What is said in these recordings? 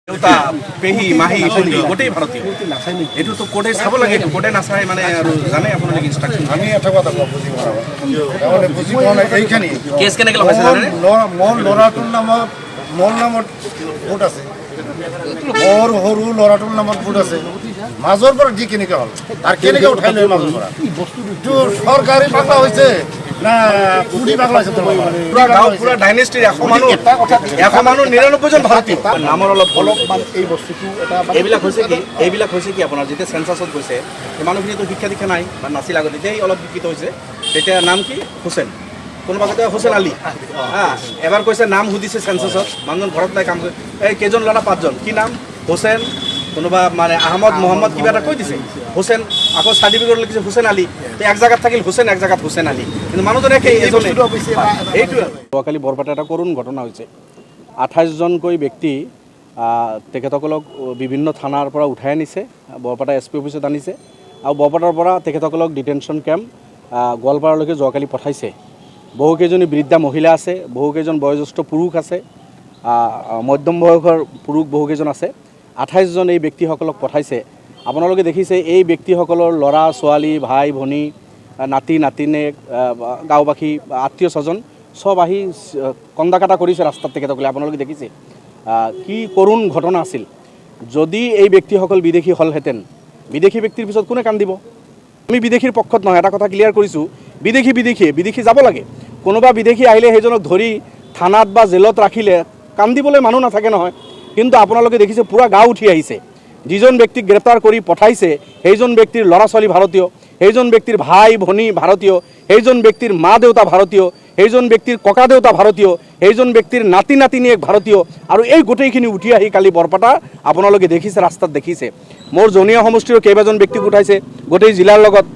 দেউতা পেহী মাহী ভনী গোটেই ভাৰতীয় এইটোতো কোৰ্টে চাব লাগে এইটো কোৰ্টে নাচাই মানে আৰু জানে আপোনালোকে ইনষ্ট্ৰাকশ্যন আমি এটা কথা বুজি পোৱা নাই তাৰমানে বুজি পোৱা নাই এইখিনি কেছ কেনেকৈ লগাইছে জানেনে মোৰ ল'ৰাটোৰ নামত মোৰ নামত ভোট আছে মোৰ সৰু ল'ৰাটোৰ নামত ভোট আছে মাজৰ পৰা দি কেনেকৈ হ'ল আৰু কেনেকৈ উঠাই লৈ মাজৰ পৰা এইটো চৰকাৰী পাগলা হৈছে না পুৰি পাগলা হৈছে পুৰা গাঁও পুৰা ডাইনেষ্টিৰ 100 মানুহ 99 জন ভাৰতীয় নামৰ অলপমান এই বস্তুটো এটা এইবিলাক হৈছে কি আপোনাৰ যেতিয়া চেঞ্চাছত গৈছে এই মানুহখিনিতো শিক্ষা দীক্ষা নাই বা নাছিল আগতে তেতিয়াই অলপ শিক্ষিত হৈছে তেতিয়া নাম কি হুছেইন কোনোবা কেতিয়াবা হুছেইন আলী এবাৰ কৈছে নাম সুধিছে চেঞ্চাছত মানুহজন ঘৰত নাই কাম কৰে এই কেইজন ল'ৰা 5 জন কি নাম হুছেইন কোনোবা মানে আহমদ মোহাম্মদ কিবা এটা কৈ দিছে হুছেইন আকৌ চাৰ্টিফিকেট লিখিছে হুছেইন আলী এক জায়গাত থাকিল হুছেইন এক জায়গাত হুছেইন আলী কিন্তু মানুহজনে এইটো যোৱাকালি বৰপেটা এটা কৰুণ ঘটনা হৈছে 28 জনকৈ ব্যক্তি তেখেতসকলক বিভিন্ন থানাৰ পৰা উঠাই আনিছে বৰপেটা SP অফিচত আনিছে আৰু বৰপেটাৰ পৰা তেখেতসকলক ডিটেনশ্যন কেম্প গোৱালপাৰালৈকে যোৱাকালি পঠাইছে বহুকেইজনী বৃদ্ধা মহিলা আছে বহুকেইজন বয়োজ্যেষ্ঠ পুৰুষ আছে মধ্যম বয়সৰ পুৰুষ বহুকেইজন আছে 28 জন এই ব্যক্তিসকলক পঠাইছে আপোনালোকে দেখিছে এই ব্যক্তিসকলৰ ল'ৰা ছোৱালী ভাই ভনী নাতি নাতিনীক গাঁওবাসী আত্মীয় স্বজন সব আহি কন্দা কাটা কৰিছে ৰাস্তাত তেখেতসকলে আপোনালোকে দেখিছে কি কৰুণ ঘটনা আছিল যদি এই ব্যক্তিসকল বিদেশী হ'লহেঁতেন বিদেশী ব্যক্তিৰ পিছত কোনে কান্দিব আমি বিদেশীৰ পক্ষত নহয় এটা কথা ক্লিয়াৰ কৰিছোঁ বিদেশী যাব লাগে কোনোবা বিদেশী আহিলে সেইজনক ধৰি থানাত বা জেলত ৰাখিলে কান্দিবলৈ মানুহ নাথাকে নহয় কিন্তু আপোনালোকে দেখিছে পুৰা গাঁও উঠি আহিছে যিজন ব্যক্তিক গ্ৰেপ্তাৰ কৰি পঠাইছে সেইজন ব্যক্তিৰ ল'ৰা ছোৱালী ভাৰতীয় সেইজন ব্যক্তিৰ ভাই ভনী ভাৰতীয় সেইজন ব্যক্তিৰ মা দেউতা ভাৰতীয় সেইজন ব্যক্তিৰ ককা দেউতা ভাৰতীয় সেইজন ব্যক্তিৰ নাতি নাতিনীয়েক ভাৰতীয় আৰু এই গোটেইখিনি উঠি আহি কালি বৰপেটা আপোনালোকে দেখিছে ৰাস্তাত দেখিছে মোৰ জনীয়া সমষ্টিৰ কেইবাজন ব্যক্তিক উঠাইছে গোটেই জিলাৰ লগত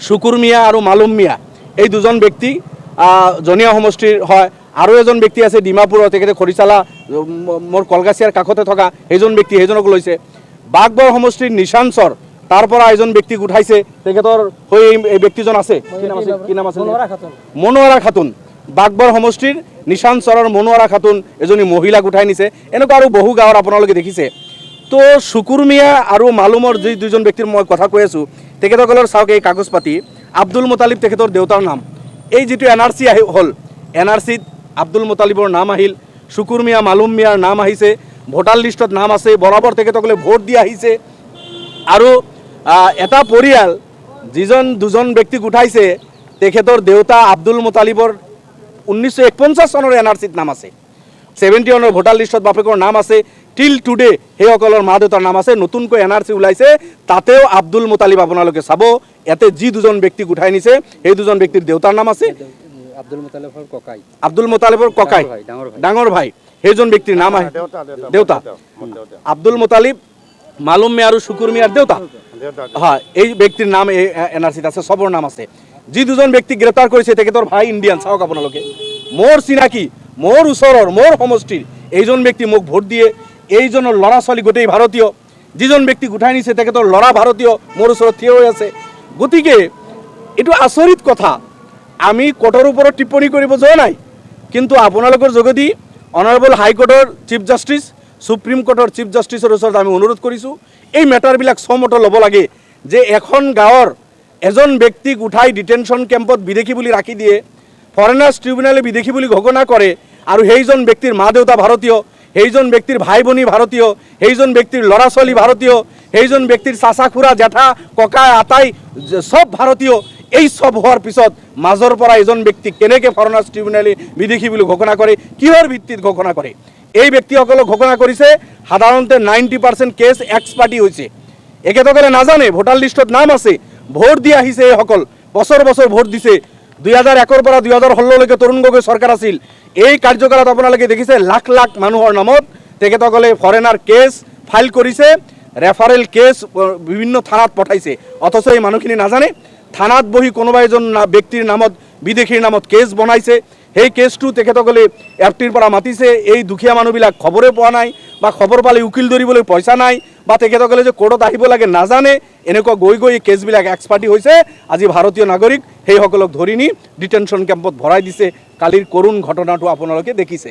শুকুৰ মিয়া আৰু মালুম মিয়া এই দুজন ব্যক্তি জনীয়া সমষ্টিৰ হয় আৰু এজন ব্যক্তি আছে ডিমাপুৰৰ তেখেতে খৰিচালা মোৰ কলগাছিয়াৰ কাষতে থকা সেইজন ব্যক্তি সেইজনক লৈছে বাগবৰ সমষ্টিৰ নিশাঞ্চৰ তাৰ পৰা এজন ব্যক্তিক উঠাইছে তেখেতৰ হৈ এই ব্যক্তিজন আছে কি নাম আছে মনোয়াৰা খাতুন বাগবৰ সমষ্টিৰ নিশাঞ্চৰৰ মনোয়াৰা খাতুন এজনী মহিলাক উঠাই নিছে এনেকুৱা আৰু বহু গাঁৱৰ আপোনালোকে দেখিছে তো শুকুৰ মিয়া আৰু মালুমৰ যি দুজন ব্যক্তিৰ মই কথা কৈ আছোঁ তেখেতসকলৰ চাওক এই কাগজ পাতি আব্দুল মুতালিব তেখেতৰ দেউতাৰ নাম এই যিটো NRC হ'ল NRCত আব্দুল মুতালিবৰ নাম আহিল শুকুৰ মিয়া মালুম মিয়াৰ নাম আহিছে ভোটাৰ লিষ্টত নাম আছে বৰাবৰ তেখেতসকলে ভোট দি আহিছে আৰু এটা পৰিয়াল যিজন দুজন ব্যক্তিক উঠাইছে তেখেতৰ দেউতা আব্দুল মুতালিবৰ 1949 চনৰ NRCত নাম আছে 71 ভোটাৰ লিষ্টত বাপেকৰ নাম আছে টিল টুডে সেইসকলৰ মা দেউতাৰ নাম আছে নতুনকৈ NRC ওলাইছে তাতেও আব্দুল মুতালিব আপোনালোকে চাব ইয়াতে যি দুজন ব্যক্তিক উঠাই নিছে সেই দুজন ব্যক্তিৰ দেউতাৰ নাম আছে আব্দুল মুতালিবৰ ককাই ডাঙৰ ভাই সেইজন ব্যক্তিৰ নাম আহে দেউতা আব্দুল মুতালিব মালুম মিয়া আৰু শুকুৰ মিয়াৰ দেউতা হয় এই ব্যক্তিৰ নাম এই NRCত আছে সবৰ নাম আছে যি দুজন ব্যক্তি গ্ৰেপ্তাৰ কৰিছে তেখেতৰ ভাই ইণ্ডিয়ান চাওক আপোনালোকে মোৰ চিনাকি মোৰ ওচৰৰ মোৰ সমষ্টিৰ এইজন ব্যক্তি মোক ভোট দিয়ে এইজনৰ ল'ৰা ছোৱালী গোটেই ভাৰতীয় যিজন ব্যক্তিক উঠাই নিছে তেখেতৰ ল'ৰা ভাৰতীয় মোৰ ওচৰত থিয় হৈ আছে গতিকে এইটো আচৰিত কথা আমি কোৰ্টৰ ওপৰত টিপ্পনী কৰিব যোৱা নাই কিন্তু আপোনালোকৰ যোগেদি অনাৰেবল হাইকোৰ্টৰ চিফ জাষ্টিছ সুপ্ৰিম কোৰ্টৰ চিফ জাষ্টিছৰ ওচৰত আমি অনুৰোধ কৰিছোঁ এই মেটাৰবিলাক চমত ল'ব লাগে যে এখন গাঁৱৰ এজন ব্যক্তিক উঠাই ডিটেনশ্যন কেম্পত বিদেশী বুলি ৰাখি দিয়ে ফৰেনাৰ্ছ ট্ৰিবিউনেলে বিদেশী বুলি ঘোষণা কৰে আৰু সেইজন ব্যক্তিৰ মা দেউতা ভাৰতীয় সেইজন ব্যক্তিৰ ভাই ভনী ভাৰতীয় সেইজন ব্যক্তিৰ ল'ৰা ছোৱালী ভাৰতীয় সেইজন ব্যক্তিৰ চাচা খুৰা জেঠা ককা আটাই সব ভাৰতীয় এই সব হোৱাৰ পিছত মাজৰ পৰা এজন ব্যক্তি কেনেকৈ ফৰেনাৰ্ছ ট্ৰিবিউনেলে বিদেশী বুলি ঘোষণা কৰে কিহৰ ভিত্তিত ঘোষণা কৰে এই ব্যক্তিসকলক ঘোষণা কৰিছে সাধাৰণতে 90% কেছ এক্স পাৰ্টি হৈছে এখেতসকলে নাজানে ভোটাৰ লিষ্টত নাম আছে ভোট দি আহিছে এইসকল বছৰ বছৰ ভোট দিছে 2001 পৰা 2016লৈকে তৰুণ গগৈ চৰকাৰ আছিল এই কাৰ্যকালত আপোনালোকে দেখিছে লাখ লাখ মানুহৰ নামত তেখেতসকলে ফৰেনাৰ কেছ ফাইল কৰিছে ৰেফাৰেল কেছ বিভিন্ন থানাত পঠাইছে অথচ এই মানুহখিনি নাজানে থানাত বহি কোনোবা এজন ব্যক্তিৰ নামত বিদেশীৰ নামত কেছ বনাইছে সেই কেছটো তেখেতসকলে এফটিৰ পৰা মাতিছে এই দুখীয়া মানুহবিলাক খবৰে পোৱা নাই বা খবৰ পালে উকিল ধৰিবলৈ পইচা নাই বা তেখেতসকলে যে কোৰ্টত আহিব লাগে নাজানে এনেকুৱা গৈ কেছবিলাক এক্সপাৰ্টি হৈছে আজি ভাৰতীয় নাগৰিক সেইসকলক ধৰি নি ডিটেনশ্যন কেম্পত ভৰাই দিছে কালিৰ কৰুণ ঘটনাটো আপোনালোকে দেখিছে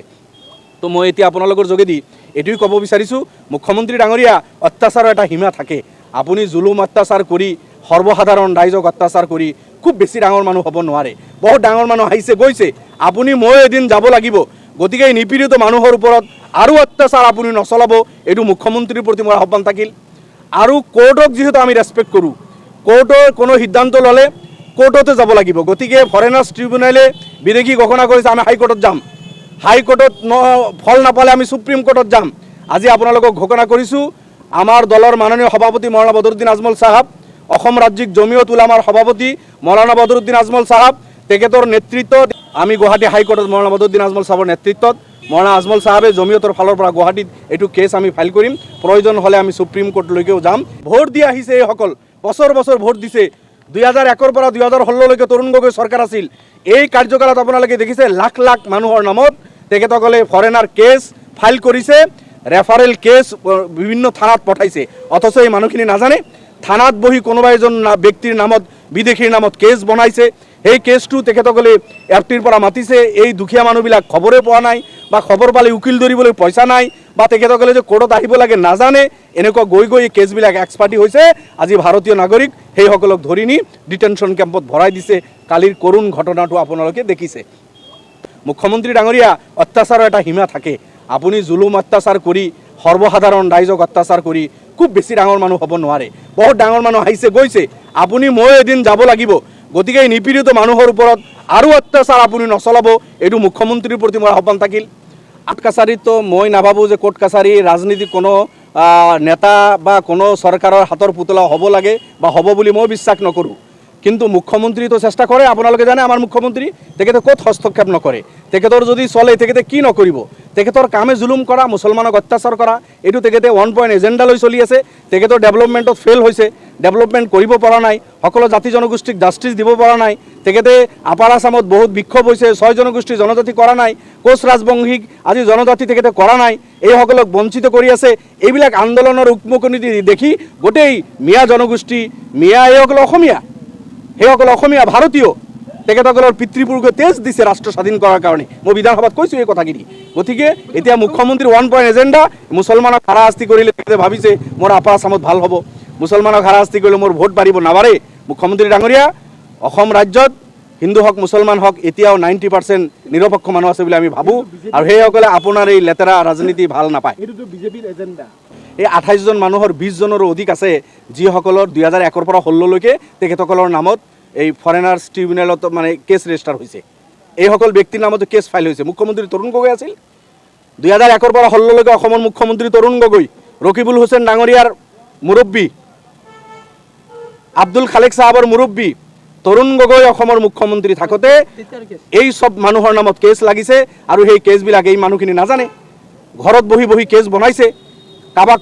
তো মই এতিয়া আপোনালোকৰ যোগেদি এইটোৱে ক'ব বিচাৰিছোঁ, মুখ্যমন্ত্ৰী ডাঙৰীয়া, অত্যাচাৰৰ এটা সীমা থাকে। আপুনি জুলুম অত্যাচাৰ কৰি সৰ্বসাধাৰণ ৰাইজক অত্যাচাৰ কৰি খুব বেছি ডাঙৰ মানুহ হ'ব নোৱাৰে। বহুত ডাঙৰ মানুহ আহিছে গৈছে, আপুনি মই এদিন যাব লাগিব। গতিকে এই নিপীড়িত মানুহৰ ওপৰত আৰু অত্যাচাৰ আপুনি নচলাব, এইটো মুখ্যমন্ত্ৰীৰ প্ৰতি মোৰ আহ্বান থাকিল। আৰু কোৰ্টক যিহেতু আমি ৰেচপেক্ট কৰোঁ, কোৰ্টৰ কোনো সিদ্ধান্ত ল'লে কোৰ্টতে যাব লাগিব। গতিকে ফৰেনাৰ্ছ ট্ৰিবিউনেলে বিদেশী ঘোষণা কৰিছে, আমি হাইকোৰ্টত যাম। হাইকোৰ্টত ফল নাপালে আমি সুপ্ৰিম কোৰ্টত যাম। আজি আপোনালোকক ঘোষণা কৰিছোঁ, আমাৰ দলৰ মাননীয় সভাপতি মৌলানা বদৰুদ্দিন আজমল চাহাব, অসম ৰাজ্যিক জমিয়ত উলামাৰ সভাপতি মৌলানা বদৰুদ্দিন আজমল চাহাব, তেখেতৰ নেতৃত্বত আমি গুৱাহাটী হাইকোৰ্টত মৌলানা বদৰুদ্দিন আজমল চাহাবৰ নেতৃত্বত মৌলানা আজমল চাহাবে জমিয়তৰ ফালৰ পৰা গুৱাহাটীত এইটো কেছ আমি ফাইল কৰিম। প্ৰয়োজন হ'লে আমি সুপ্ৰিম কোৰ্টলৈকেও যাম। ভোট দি আহিছে এইসকল, বছৰ বছৰ ভোট দিছে। 2001 পৰা 2016লৈকে তৰুণ গগৈ চৰকাৰ আছিল। এই কাৰ্যকালত আপোনালোকে দেখিছে লাখ লাখ মানুহৰ নামত তেখেতসকলে ফৰেনাৰ কেছ ফাইল কৰিছে, ৰেফাৰেল কেছ বিভিন্ন থানাত পঠাইছে। অথচ এই মানুহখিনি নাজানে, থানাত বহি কোনোবা এজন ব্যক্তিৰ নামত বিদেশীৰ নামত কেছ বনাইছে। সেই কেছটো তেখেতসকলে এফটিৰ পৰা মাতিছে। এই দুখীয়া মানুহবিলাক খবৰে পোৱা নাই, বা খবৰ পালে উকিল ধৰিবলৈ পইচা নাই, বা তেখেতসকলে যে কোৰ্টত আহিব লাগে নাজানে। এনেকুৱা গৈ গৈ এই কেছবিলাক এক্সপাৰ্টি হৈছে। আজি ভাৰতীয় নাগৰিক সেইসকলক ধৰি নি ডিটেনশ্যন কেম্পত ভৰাই দিছে। কালিৰ কৰুণ ঘটনাটো আপোনালোকে দেখিছে। মুখ্যমন্ত্ৰী ডাঙৰীয়া, অত্যাচাৰৰ এটা সীমা থাকে। আপুনি জুলুম অত্যাচাৰ কৰি সৰ্বসাধাৰণ ৰাইজক অত্যাচাৰ কৰি খুব বেছি ডাঙৰ মানুহ হ'ব নোৱাৰে। বহুত ডাঙৰ মানুহ আহিছে গৈছে, আপুনি মই এদিন যাব লাগিব। গতিকে এই নিপীড়িত মানুহৰ ওপৰত আৰু অত্যাচাৰ আপুনি নচলাব, এইটো মুখ্যমন্ত্ৰীৰ প্ৰতি মোৰ আহ্বান থাকিল। কোৰ্ট কাছাৰীতো মই নাভাবোঁ যে কোৰ্ট কাছাৰী ৰাজনীতি কোনো নেতা বা কোনো চৰকাৰৰ হাতৰ পুতলা হ'ব লাগে বা হ'ব বুলি মই বিশ্বাস নকৰোঁ। কিন্তু মুখ্যমন্ত্ৰীতো চেষ্টা কৰে। আপোনালোকে জানে আমাৰ মুখ্যমন্ত্ৰী, তেখেতে ক'ত হস্তক্ষেপ নকৰে। তেখেতৰ যদি চলে তেখেতে কি নকৰিব। তেখেতৰ কামে জুলুম কৰা, মুছলমানক অত্যাচাৰ কৰা, এইটো তেখেতে 1 পইণ্ট এজেণ্ডা লৈ চলি আছে। তেখেতৰ ডেভেলপমেণ্টত ফেইল হৈছে, ডেভেলপমেণ্ট কৰিব পৰা নাই, সকলো জাতি জনগোষ্ঠীক জাষ্টিছ দিব পৰা নাই। তেখেতে আপাৰ আছামত বহুত বিক্ষোভ হৈছে, 6 জনগোষ্ঠী জনজাতি কৰা নাই, কোচ ৰাজবংশীক আজি জনজাতি তেখেতে কৰা নাই, এইসকলক বঞ্চিত কৰি আছে। এইবিলাক আন্দোলনৰ উকমুকনি দেখি গোটেই মিয়া জনগোষ্ঠী, মিয়া এইসকল অসমীয়া, সেইসকল অসমীয়া ভাৰতীয়, তেখেতসকলৰ পিতৃপুৰুষে তেজ দিছে ৰাষ্ট্ৰ স্বাধীন কৰাৰ কাৰণে। মই বিধানসভাত কৈছোঁ এই কথাখিনি। গতিকে এতিয়া মুখ্যমন্ত্ৰীৰ 1 পইণ্ট এজেণ্ডা, মুছলমানক হাৰাশাস্তি কৰিলে তেখেতে ভাবিছে মোৰ আপাৰ আছামত ভাল হ'ব, মুছলমানক হাৰাশাস্তি কৰিলে মোৰ ভোট বাঢ়িব। নাবাঢ়ে। মুখ্যমন্ত্ৰী ডাঙৰীয়া, অসম ৰাজ্যত হিন্দু হওক মুছলমান হওক এতিয়াও 90% নিৰপেক্ষ মানুহ আছে বুলি আমি ভাবোঁ। আৰু সেইসকলে আপোনাৰ এই লেতেৰা ৰাজনীতি ভাল নাপায়। বিজেপিৰ এজেণ্ডা। এই 28 জন মানুহৰ 20 জনৰো অধিক আছে, যিসকলৰ 2001 পৰা 16লৈকে তেখেতসকলৰ নামত এই ফৰেনাৰ্ছ ট্ৰিবিউনেলত মানে কেছ ৰেজিষ্টাৰ হৈছে। এইসকল ব্যক্তিৰ নামতো কেছ ফাইল হৈছে। মুখ্যমন্ত্ৰী তৰুণ গগৈ আছিল। 2001 পৰা 16লৈকে অসমৰ মুখ্যমন্ত্ৰী তৰুণ গগৈ, ৰকিবুল হুছেইন ডাঙৰীয়াৰ মুৰব্বী, আব্দুল খালেক চাহাবৰ মুৰব্বী তৰুণ গগৈ অসমৰ মুখ্যমন্ত্ৰী থাকোঁতে এই সব মানুহৰ নামত কেছ লাগিছে। আৰু সেই কেছবিলাক এই মানুহখিনি নাজানে, ঘৰত বহি বহি কেছ বনাইছে। কাৰোবাক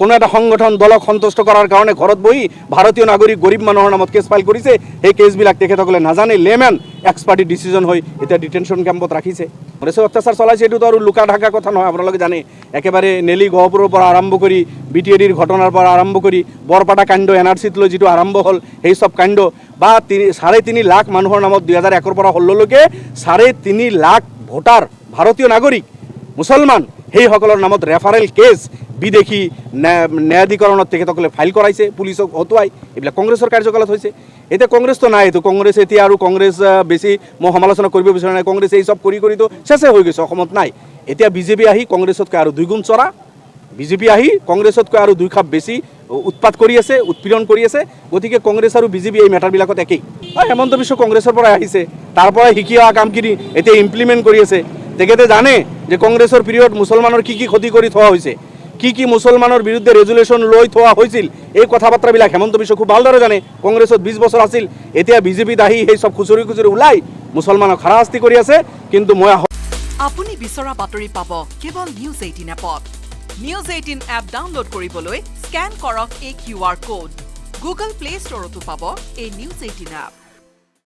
কোনো এটা সংগঠন দলক সন্তুষ্ট কৰাৰ কাৰণে ঘৰত বহি ভাৰতীয় নাগৰিক গৰীব মানুহৰ নামত কেছ ফাইল কৰিছে। সেই কেছবিলাক তেখেতসকলে নাজানে, লেমেন এক্সপাৰ্টি ডিচিজন হৈ এতিয়া ডিটেনশ্যন কেম্পত ৰাখিছে। কংগ্ৰেছে অত্যাচাৰ চলাইছে, এইটোতো আৰু লুকা ঢাকা কথা নহয়। আপোনালোকে জানে, একেবাৰে নেলি গহপুৰৰ পৰা আৰম্ভ কৰি BTADৰ ঘটনাৰ পৰা আৰম্ভ কৰি বৰপাটা কাণ্ড, NRCত লৈ যিটো আৰম্ভ হ'ল, সেই চব কাণ্ড বা 3.5 লাখ মানুহৰ নামত 2001 পৰা 16লৈকে 3.5 লাখ ভোটাৰ ভাৰতীয় নাগৰিক মুছলমান, সেইসকলৰ নামত ৰেফাৰেল কেছ বিদেশী ন্যায়াধিকৰণত তেখেতসকলে ফাইল কৰাইছে, পুলিচক হতুৱাই। এইবিলাক কংগ্ৰেছৰ কাৰ্যকালত হৈছে। এতিয়া কংগ্ৰেছটো নাই, এইটো কংগ্ৰেছ এতিয়া আৰু কংগ্ৰেছ বেছি মই সমালোচনা কৰিব বিচৰা নাই। কংগ্ৰেছে এই চব কৰি কৰিতো চেছে হৈ গৈছে, অসমত নাই। এতিয়া বিজেপি আহি কংগ্ৰেছতকৈ আৰু 2 গুণ চৰা, বিজেপি আহি কংগ্ৰেছতকৈ আৰু 2 খাপ বেছি উৎপাত কৰি আছে, উৎপীড়ন কৰি আছে। গতিকে কংগ্ৰেছ আৰু বিজেপি এই মেটাৰবিলাকত একেই। হেমন্ত বিশ্ব কংগ্ৰেছৰ পৰাই আহিছে, তাৰ পৰাই শিকি অহা কামখিনি এতিয়া ইমপ্লিমেণ্ট কৰি আছে। তেখেতে জানে যে কংগ্ৰেছৰ পিৰিয়ড মুছলমানৰ কি ক্ষতি কৰি থোৱা হৈছে, কি মুছলমানৰ বিৰুদ্ধে ৰেজুলেশ্যন লৈ থোৱা হৈছিল, এই কথা বাৰ্তাবিলাক হেমন্ত বিশ্ব খুব ভালদৰে জানে। কংগ্ৰেছত 20 বছৰ আছিল, এতিয়া বিজেপিত আহি সেই সব খুচৰি খুচৰি ওলাই মুছলমানক হাৰাশাস্তি কৰি আছে। কিন্তু মই আপুনি বিচৰা বাতৰি পাব কেৱল নিউজ 18 এপত। নিউজ 18 এপ ডাউনলোড কৰিবলৈ স্কেন কৰক এই QR কোড। গুগল প্লে ষ্টৰতো পাব এই নিউজ 18 এপ।